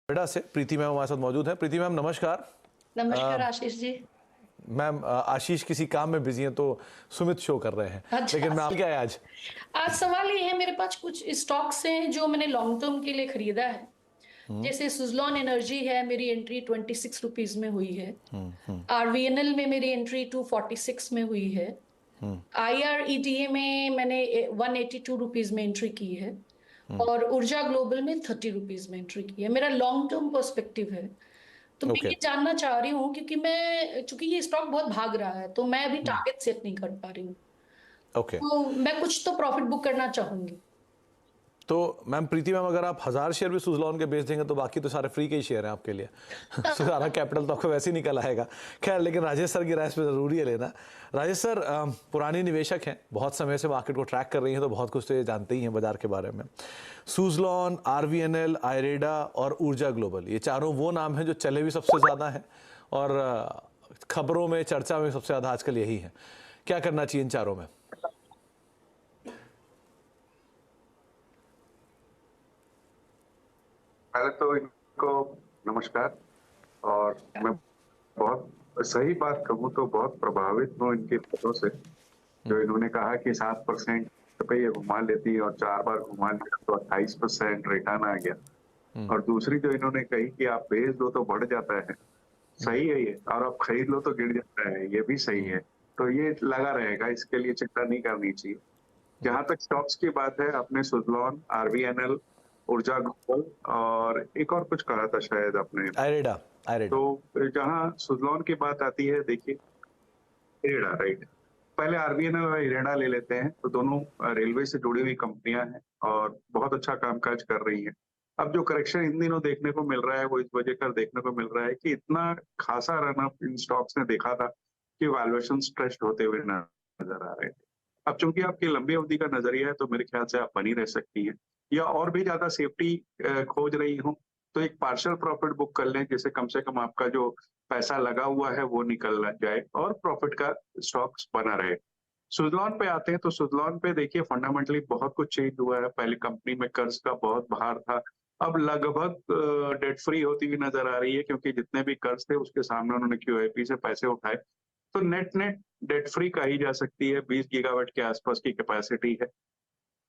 नोएडा से प्रीति मैम हमारे साथ मौजूद हैं। प्रीति मैम नमस्कार। नमस्कार आशीष जी। मैम आशीष किसी काम में बिजी हैं तो सुमित शो कर रहे हैं। अच्छा, लेकिन मैं क्या है आज आज सवाल ये है, मेरे पास कुछ स्टॉक्स हैं जो मैंने लॉन्ग टर्म के लिए खरीदा है। जैसे सुजलॉन एनर्जी है, मेरी एंट्री 26 रुपीज में हुई है। आरवीएनएल में मेरी एंट्री 246 में हुई है। आईआरईडीए में मैंने 182 रुपीज में एंट्री की है। और ऊर्जा ग्लोबल में 30 रुपीज में एंट्री की है। मेरा लॉन्ग टर्म पर्सपेक्टिव है। तो मैं ओके ये जानना चाह रही हूँ, क्योंकि चूंकि ये स्टॉक बहुत भाग रहा है तो मैं अभी टारगेट सेट नहीं कर पा रही हूँ। ओके तो मैं कुछ तो प्रॉफिट बुक करना चाहूंगी। तो मैम प्रीति मैम अगर आप 1000 शेयर भी सुजलॉन के बेच देंगे तो बाकी तो सारे फ्री के ही शेयर हैं आपके लिए। सारा कैपिटल तो आपको वैसे ही निकल आएगा। खैर, लेकिन राजेश सर की राय पे जरूरी है लेना। राजेश सर पुरानी निवेशक हैं, बहुत समय से मार्केट को ट्रैक कर रही हैं, तो बहुत कुछ तो ये जानते ही हैं बाजार के बारे में। सुजलॉन, आरवीएनएल, आयरेडा और ऊर्जा ग्लोबल, ये चारों वो नाम हैं जो चले भी सबसे ज्यादा हैं और खबरों में चर्चा में सबसे ज्यादा आजकल यही है। क्या करना चाहिए इन चारों में? पहले तो इनको नमस्कार। और मैं बहुत सही बात कहूँ तो बहुत प्रभावित हूँ इनकी बातों से, जो इन्होंने कहा कि 7% पे ये घुमा लेती है और 4 बार घुमा लिया तो 28% रिटर्न आ गया। और दूसरी जो इन्होंने कही कि आप बेच दो तो बढ़ जाता है, सही है ये, और आप खरीद लो तो गिर जाता है, ये भी सही है। तो ये लगा रहेगा, इसके लिए चिंता नहीं करनी चाहिए। जहां तक स्टॉक्स की बात है, आपने सुजलॉन, आरवीएनएल, ऊर्जा ग्लोबल और एक और कुछ कहा था शायद आपने। आयरेडा। आयरेडा। तो जहां सुजलॉन की बात आती है, देखिए इरेडा, राइट। पहले आरवीएनएल और इरेडा ले लेते हैं। तो दोनों रेलवे से जुड़ी हुई कंपनियां हैं और बहुत अच्छा कामकाज कर रही हैं। अब जो करेक्शन इन दिनों देखने को मिल रहा है वो इस वजह कर देखने को मिल रहा है कि इतना खासा रन अप इन स्टॉक्स ने देखा था कि वैल्यूएशन स्ट्रेस्ड होते हुए नजर आ रहे थे। अब चूंकि आपकी लंबी अवधि का नजरिया है तो मेरे ख्याल से आप बनी रह सकती हैं, या और भी ज्यादा सेफ्टी खोज रही हो तो एक पार्शियल प्रॉफिट बुक कर लें, जिससे कम से कम आपका जो पैसा लगा हुआ है वो निकल जाए और प्रॉफिट का स्टॉक्स बना रहे। सुजलॉन पे आते हैं तो सुजलॉन पे देखिए फंडामेंटली बहुत कुछ चेंज हुआ है। पहले कंपनी में कर्ज का बहुत भार था, अब लगभग डेट फ्री होती हुई नजर आ रही है, क्योंकि जितने भी कर्ज थे उसके सामने उन्होंने क्यूआईपी से पैसे उठाए। तो नेट नेट डेट फ्री कही जा सकती है। 20 गीगावाट के आसपास की कैपेसिटी है।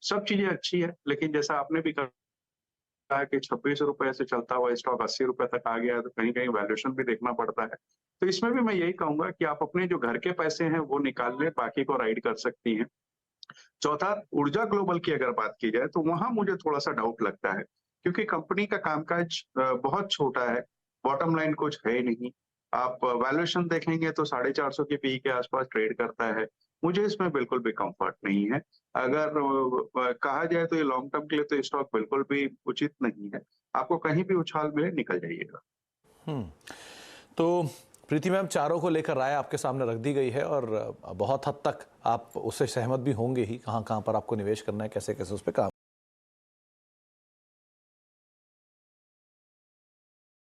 सब चीजें अच्छी है, लेकिन जैसा आपने भी कहा कि 26 रुपए से चलता हुआ स्टॉक 80 रुपए तक आ गया है, तो कहीं कहीं वैल्यूएशन भी देखना पड़ता है। तो इसमें भी मैं यही कहूंगा कि आप अपने जो घर के पैसे हैं वो निकाल लें, बाकी को राइड कर सकती हैं। चौथा, ऊर्जा ग्लोबल की अगर बात की जाए तो वहां मुझे थोड़ा सा डाउट लगता है, क्योंकि कंपनी का कामकाज बहुत छोटा है, बॉटम लाइन कुछ है नहीं। आप वैल्यूएशन देखेंगे तो 450 के पी के आसपास ट्रेड करता है। मुझे इसमें बिल्कुल भी कंफर्ट नहीं है। अगर कहा जाए तो ये लॉन्ग टर्म के लिए तो स्टॉक बिल्कुल भी उचित नहीं है। आपको कहीं भी उछाल मिले निकल जाइएगा। तो प्रीति मैम, चारों को लेकर राय आपके सामने रख दी गई है और बहुत हद तक आप उससे सहमत भी होंगे ही, कहाँ कहाँ पर आपको निवेश करना है, कैसे कैसे उस पर काम